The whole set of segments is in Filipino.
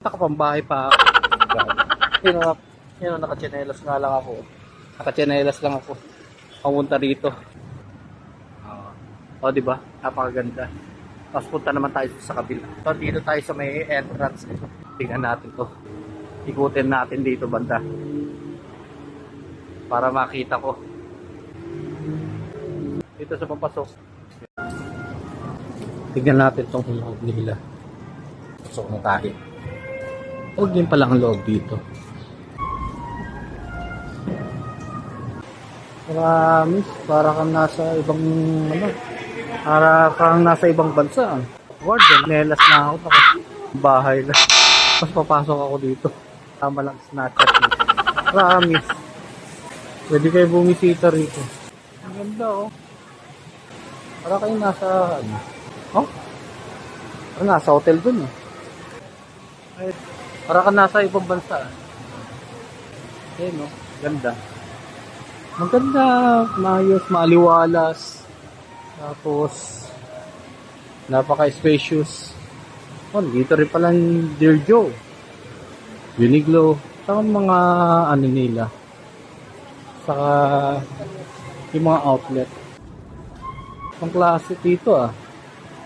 Nakapambahay pa ako. Yun, nakachinelas nga lang ako. Nakachinelas lang ako. Pumunta rito. O, diba? Napakaganda. Tapos punta naman tayo sa kabila. So, dito tayo sa may entrance. Tingnan natin to. Ikutin natin dito banda. Para makita ko. Dito sa papasok. Tingnan natin tong loob nila. Pasok na tayo. Huwag din pala ang loob dito. Promise, para kang nasa ibang para kang nasa ibang bansa. Warden, nelas na ako, bahay na. Mas papasok ako dito. Tama lang snatcher dito. Promise. Pwede kayo bumisita rito. Ang ganda oh. Para kayo nasa oh? Para nasa hotel dun eh. Para ka nasa ibang bansa. Ayun oh, ganda. Maganda, maayos, maaliwalas. Tapos napaka-spacious. Oh, dito rin pala yung Dear Joe. Uniqlo. Saka mga ano nila. Saka yung mga outlet. Ang klase dito ah.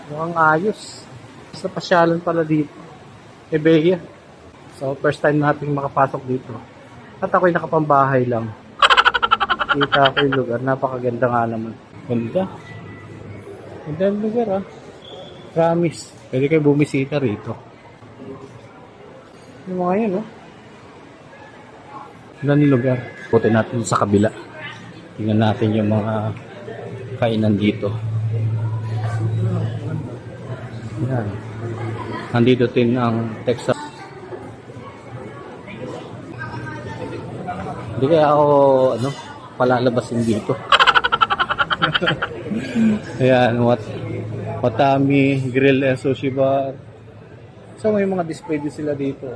Mukhang ayos. Sa pasyalan pala dito. Ebeya. So, first time natin makapasok dito. At ako'y nakapambahay lang. Kita ko yung lugar. Napakaganda nga naman. Ganda. Ganda yung lugar ah. Promise. Pwede kayo bumisita rito. Yung mga yun oh. Ganda yung lugar. Putin natin sa kabila. Tingnan natin yung mga kainan dito. Yan. Nandito din ang Texas. Hindi kaya ako palalabasin dito. Ayan, Watami Grill and Sushi Bar. So may mga display din sila dito.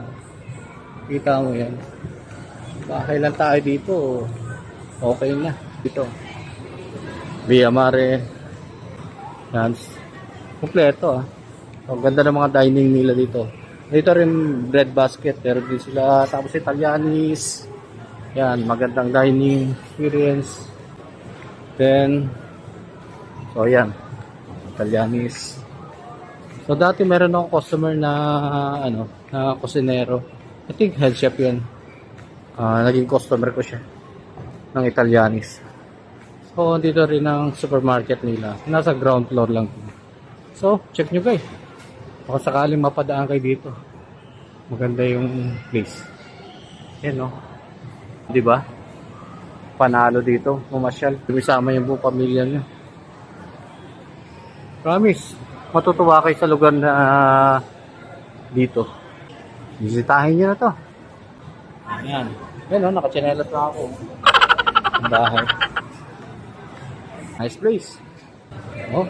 Kita mo yan. Bahay lang tayo dito. Okay na. Dito. Via Mare. Yan. Kompleto ah. Ang ganda ng mga dining nila dito. Dito rin bread basket. Pero din sila. Tapos Italianis. Yan, magandang dining experience. Then, so yan, Italianis. So dati meron akong customer na na kusinero. I think head chef yun. Naging customer ko siya ng Italianis. So dito rin ang supermarket nila. Nasa ground floor lang. So check nyo guys. Baka sakaling mapadaan kayo dito. Maganda yung place. Yan no. Diba? Panalo dito, pumasyal. Tumisama yung buong pamilya niyo. Promise, matutuwa kayo sa lugar na dito. Bisitahin niyo na to. Ayan. Yan o, nakachinelas na ako. Ang bahay. Nice place. Oh.